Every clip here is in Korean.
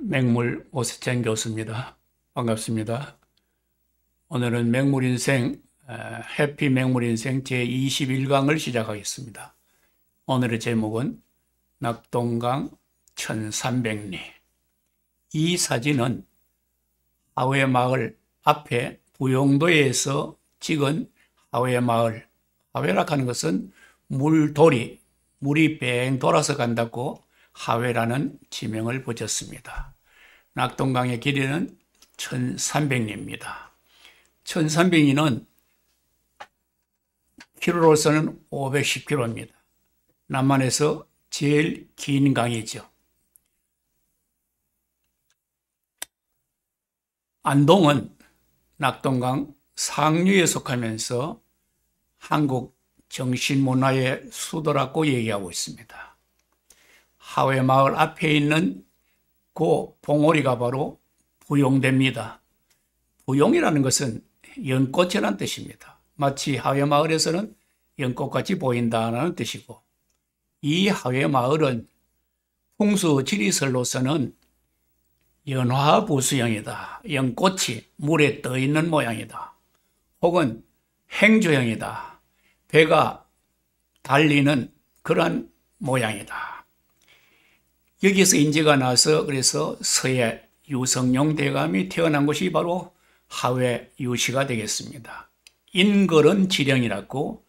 맹물 오세찬 교수입니다. 반갑습니다. 오늘은 맹물인생, 해피 맹물인생 제21강을 시작하겠습니다. 오늘의 제목은 낙동강 1300리. 이 사진은 하회마을 앞에 부용도에서 찍은 하회마을. 하회라 하는 것은 물돌이, 물이 뺑 돌아서 간다고 하회라는 지명을 붙였습니다. 낙동강의 길이는 1300리입니다. 1300리는 키로로서는 510km입니다. 남한에서 제일 긴 강이죠. 안동은 낙동강 상류에 속하면서 한국 정신문화의 수도라고 얘기하고 있습니다. 하회마을 앞에 있는 그 봉오리가 바로 부용대입니다. 부용이라는 것은 연꽃이라는 뜻입니다. 마치 하회마을에서는 연꽃같이 보인다는 뜻이고, 이 하회마을은 풍수지리설로서는 연화부수형이다. 연꽃이 물에 떠 있는 모양이다. 혹은 행주형이다. 배가 달리는 그런 모양이다. 여기서 인재가 나서 그래서 서해 유성룡 대감이 태어난 곳이 바로 하회 유시가 되겠습니다. 인걸은 지령이라고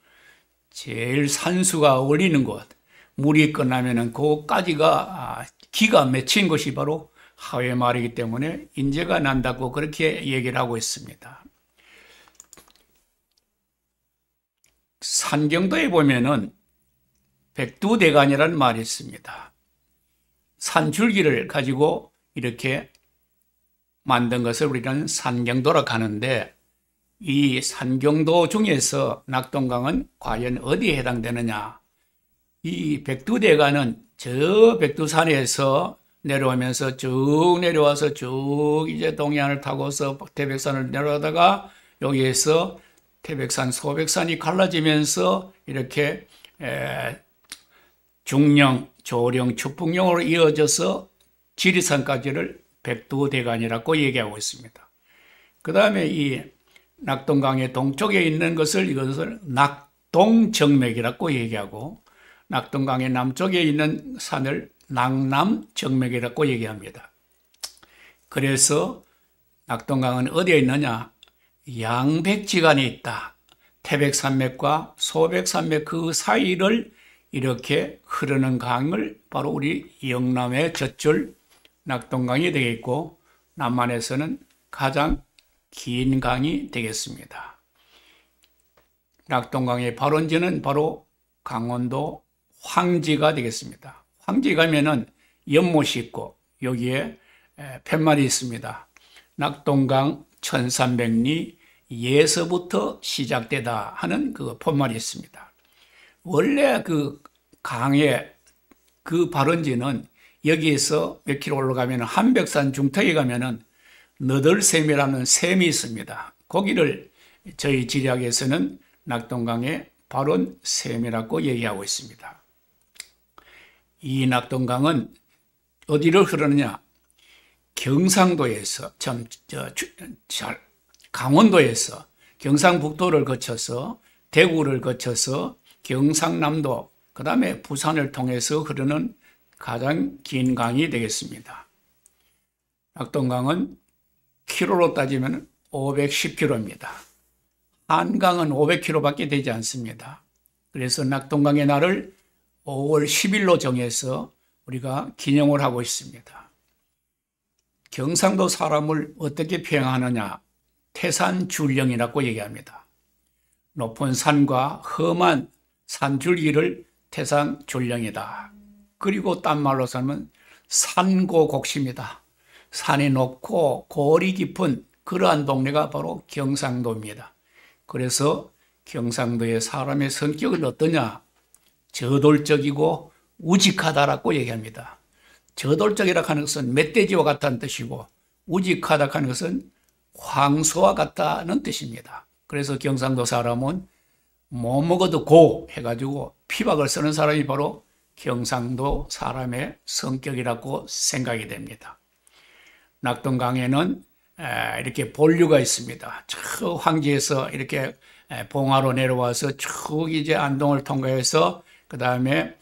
제일 산수가 어울리는 곳, 물이 끝나면은 그까지가 기가 맺힌 곳이 바로 하회마을이기 때문에 인재가 난다고 그렇게 얘기를 하고 있습니다. 산경도에 보면은 백두대간이라는 말이 있습니다. 산줄기를 가지고 이렇게 만든 것을 우리는 산경도라고 하는데, 이 산경도 중에서 낙동강은 과연 어디에 해당되느냐? 이 백두대간은 저 백두산에서 내려오면서 쭉 내려와서 쭉 이제 동해안을 타고서 태백산을 내려오다가 여기에서 태백산, 소백산이 갈라지면서 이렇게 중령, 조령, 추풍령으로 이어져서 지리산까지를 백두대간이라고 얘기하고 있습니다. 그 다음에 이 낙동강의 동쪽에 있는 것을 이것을 낙동정맥이라고 얘기하고, 낙동강의 남쪽에 있는 산을 낙남정맥이라고 얘기합니다. 그래서 낙동강은 어디에 있느냐? 양백지간에 있다. 태백산맥과 소백산맥 그 사이를 이렇게 흐르는 강을 바로 우리 영남의 젖줄 낙동강이 되겠고, 남한에서는 가장 긴 강이 되겠습니다. 낙동강의 발원지는 바로 강원도 황지가 되겠습니다. 황지 가면은 연못이 있고 여기에 팻말이 있습니다. 낙동강 1300리 예서부터 시작되다 하는 그 팻말이 있습니다. 원래 그 강의 그 발원지는 여기에서 몇 킬로 올라가면 한백산 중턱에 가면은 너덜샘이라는 샘이 있습니다. 거기를 저희 지리학에서는 낙동강의 발원샘이라고 얘기하고 있습니다. 이 낙동강은 어디를 흐르느냐? 경상도에서 강원도에서 경상북도를 거쳐서 대구를 거쳐서 경상남도, 그 다음에 부산을 통해서 흐르는 가장 긴 강이 되겠습니다. 낙동강은 키로로 따지면 510km입니다. 한강은 500km밖에 되지 않습니다. 그래서 낙동강의 날을 5월 10일로 정해서 우리가 기념을 하고 있습니다. 경상도 사람을 어떻게 표현하느냐? 태산줄령이라고 얘기합니다. 높은 산과 험한 산줄기를 태산줄령이다. 그리고 딴 말로 하면 산고곡시입니다. 산이 높고 골이 깊은 그러한 동네가 바로 경상도입니다. 그래서 경상도의 사람의 성격은 어떠냐? 저돌적이고 우직하다라고 얘기합니다. 저돌적이라고 하는 것은 멧돼지와 같다는 뜻이고, 우직하다고 하는 것은 황소와 같다는 뜻입니다. 그래서 경상도 사람은 뭐 먹어도 고 해가지고 피박을 쓰는 사람이 바로 경상도 사람의 성격이라고 생각이 됩니다. 낙동강에는 이렇게 본류가 있습니다. 저 황지에서 이렇게 봉화로 내려와서 쭉 이제 안동을 통과해서 그 다음에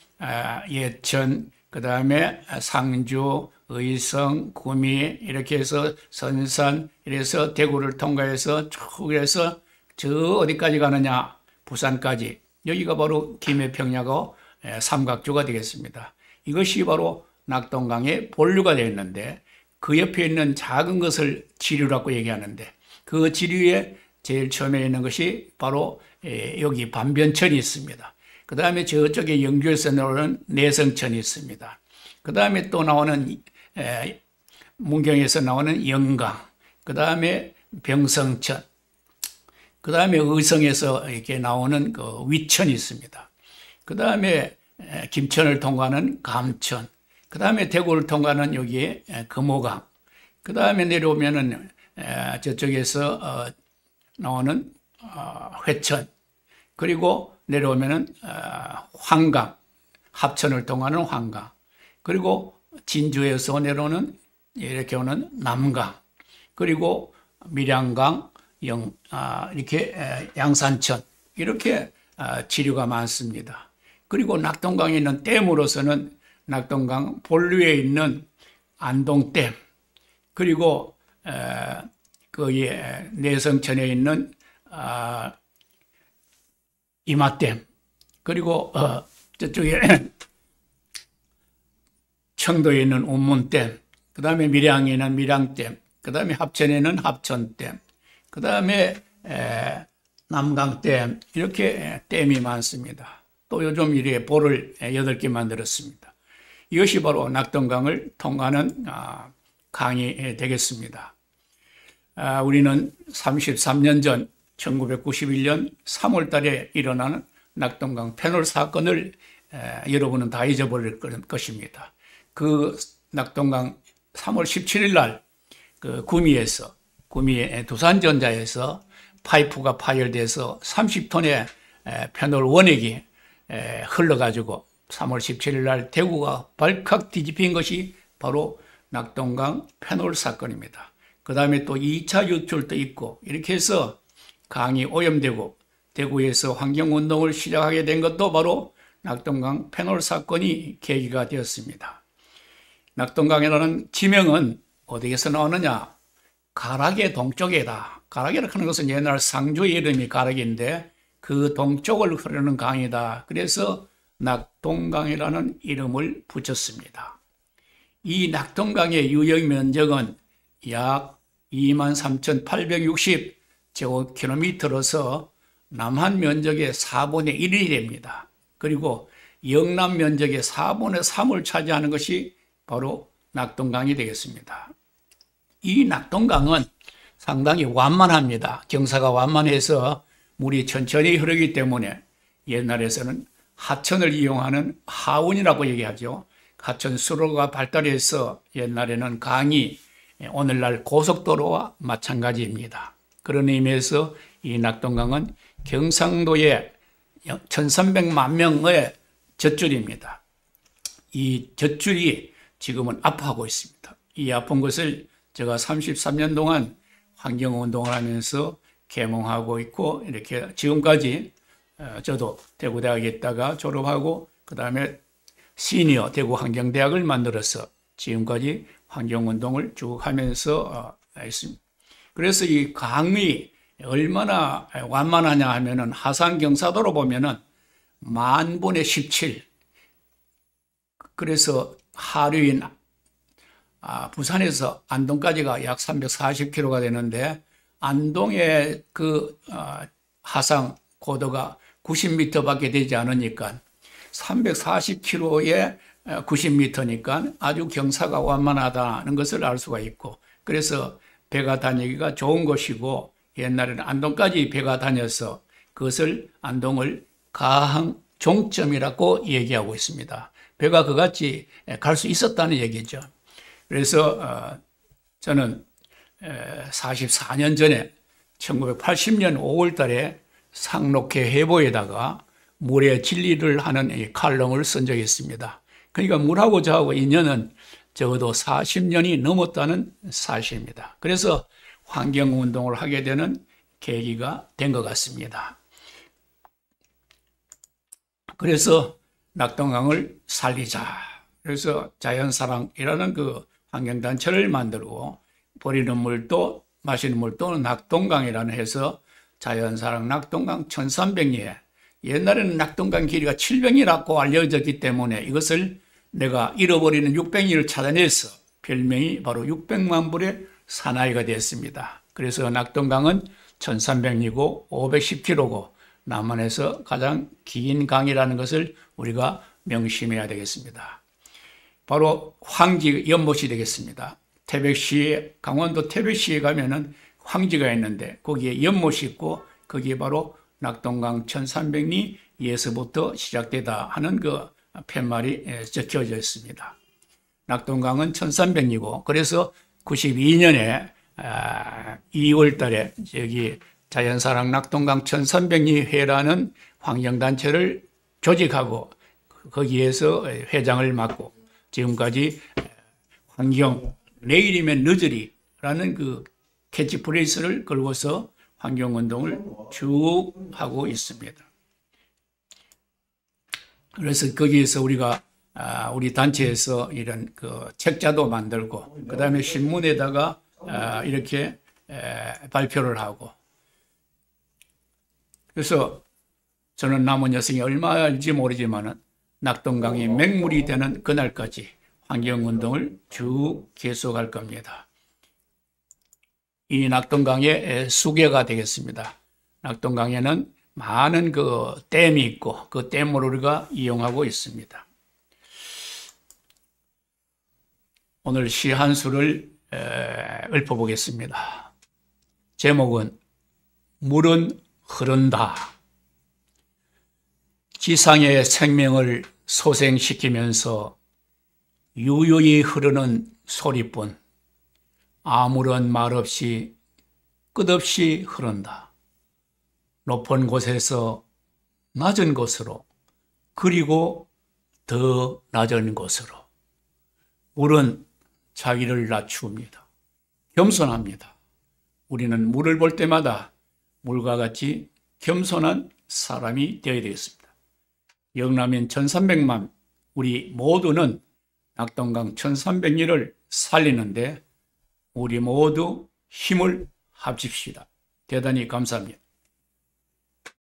예천, 그 다음에 상주, 의성, 구미 이렇게 해서 선산 이래서 대구를 통과해서 쭉 해서 저 어디까지 가느냐 부산까지 여기가 바로 김해평야고 삼각주가 되겠습니다. 이것이 바로 낙동강의 본류가 되어 있는데 그 옆에 있는 작은 것을 지류라고 얘기하는데 그 지류에 제일 처음에 있는 것이 바로 여기 반변천이 있습니다. 그 다음에 저쪽에 영주에서 나오는 내성천이 있습니다. 그 다음에 또 나오는 문경에서 나오는 영강, 그 다음에 병성천, 그 다음에 의성에서 이렇게 나오는 그 위천이 있습니다. 그 다음에 김천을 통과하는 감천, 그 다음에 대구를 통과하는 여기에 금호강, 그 다음에 내려오면은 저쪽에서 나오는 회천, 그리고 내려오면은 황강, 합천을 통하는 황강, 그리고 진주에서 내려오는 이렇게 오는 남강, 그리고 밀양강, 이렇게 양산천 이렇게 지류가 많습니다. 그리고 낙동강에 있는 댐으로서는 낙동강 본류에 있는 안동댐, 그리고 그 내성천에 있는 이마댐, 그리고 저쪽에 청도에 있는 운문댐, 그 다음에 밀양에 있는 밀양댐, 그 다음에 합천에는 합천댐, 그 다음에 남강댐 이렇게 댐이 많습니다. 또 요즘 이래 보를 8개 만들었습니다. 이것이 바로 낙동강을 통과하는 강이 되겠습니다. 우리는 33년 전 1991년 3월 달에 일어나는 낙동강 패널 사건을 여러분은 다 잊어버릴 것입니다. 그 낙동강 3월 17일 날 그 구미의 두산전자에서 파이프가 파열돼서 30톤의 패널 원액이 흘러가지고 3월 17일 날 대구가 발칵 뒤집힌 것이 바로 낙동강 패널 사건입니다. 그 다음에 또 2차 유출도 있고 이렇게 해서 강이 오염되고 대구에서 환경운동을 시작하게 된 것도 바로 낙동강 패널 사건이 계기가 되었습니다. 낙동강이라는 지명은 어디에서 나오느냐? 가락의 동쪽이다. 가락이라고 하는 것은 옛날 상주의 이름이 가락인데 그 동쪽을 흐르는 강이다. 그래서 낙동강이라는 이름을 붙였습니다. 이 낙동강의 유역 면적은 약 23,860제곱킬로미터로서 남한 면적의 4분의 1이 됩니다. 그리고 영남 면적의 4분의 3을 차지하는 것이 바로 낙동강이 되겠습니다. 이 낙동강은 상당히 완만합니다. 경사가 완만해서 물이 천천히 흐르기 때문에 옛날에서는 하천을 이용하는 하운이라고 얘기하죠. 하천 수로가 발달해서 옛날에는 강이 오늘날 고속도로와 마찬가지입니다. 그런 의미에서 이 낙동강은 경상도의 1300만 명의 젖줄입니다. 이 젖줄이 지금은 아파하고 있습니다. 이 아픈 것을 제가 33년 동안 환경운동을 하면서 계몽하고 있고 이렇게 지금까지 저도 대구대학에 있다가 졸업하고 그 다음에 시니어 대구환경대학을 만들어서 지금까지 환경운동을 쭉 하면서 있습니다. 그래서 이 강이 얼마나 완만하냐 하면은 하산경사도로 보면은 10,000분의 17. 그래서 하류인 부산에서 안동까지가 약 340km가 되는데 안동의 그 하상 고도가 90m밖에 되지 않으니까 340km에 90m니까 아주 경사가 완만하다는 것을 알 수가 있고 그래서 배가 다니기가 좋은 것이고 옛날에는 안동까지 배가 다녀서 그것을 안동을 가항 종점이라고 얘기하고 있습니다. 배가 그같이 갈 수 있었다는 얘기죠. 그래서 저는 44년 전에 1980년 5월 달에 상록회 해보에다가 물의 진리를 하는 이 칼럼을 쓴 적이 있습니다. 그러니까 물하고 저하고 인연은 적어도 40년이 넘었다는 사실입니다. 그래서 환경운동을 하게 되는 계기가 된 것 같습니다. 그래서 낙동강을 살리자. 그래서 자연사랑이라는 그 환경단체를 만들고 버리는 물도 마시는 물도 낙동강이라는 해서 자연사랑 낙동강 1300리. 옛날에는 낙동강 길이가 700리라고 알려졌기 때문에 이것을 내가 잃어버리는 600리를 찾아내서 별명이 바로 600만 불의 사나이가 됐습니다. 그래서 낙동강은 1300리고 510km고 남한에서 가장 긴 강이라는 것을 우리가 명심해야 되겠습니다. 바로 황지 연못이 되겠습니다. 태백시에, 강원도 태백시에 가면은 황지가 있는데 거기에 연못이 있고 거기에 바로 낙동강 1300리에서부터 시작되다 하는 그 팻말이 적혀져 있습니다. 낙동강은 1300리고 그래서 92년에 2월 달에 여기 자연사랑 낙동강 1300리 회라는 환경단체를 조직하고 거기에서 회장을 맡고 지금까지 환경 내일이면 늦으리라는 그 캐치프레이즈를 걸고서 환경운동을 쭉 하고 있습니다. 그래서 거기에서 우리가 우리 단체에서 이런 그 책자도 만들고 그 다음에 신문에다가 이렇게 발표를 하고 그래서 저는 남은 여생이 얼마일지 모르지만은 낙동강이 맹물이 되는 그날까지 환경운동을 쭉 계속할 겁니다. 이 낙동강의 수계가 되겠습니다. 낙동강에는 많은 그 댐이 있고 그 댐을 우리가 이용하고 있습니다. 오늘 시 한 수를 읊어보겠습니다. 제목은 물은 흐른다. 지상의 생명을 소생시키면서 유유히 흐르는 소리뿐 아무런 말 없이 끝없이 흐른다. 높은 곳에서 낮은 곳으로 그리고 더 낮은 곳으로 물은 자기를 낮춥니다. 겸손합니다. 우리는 물을 볼 때마다 물과 같이 겸손한 사람이 되어야 되겠습니다. 영남인 1300만 우리 모두는 낙동강 1300리를 살리는데 우리 모두 힘을 합칩시다. 대단히 감사합니다.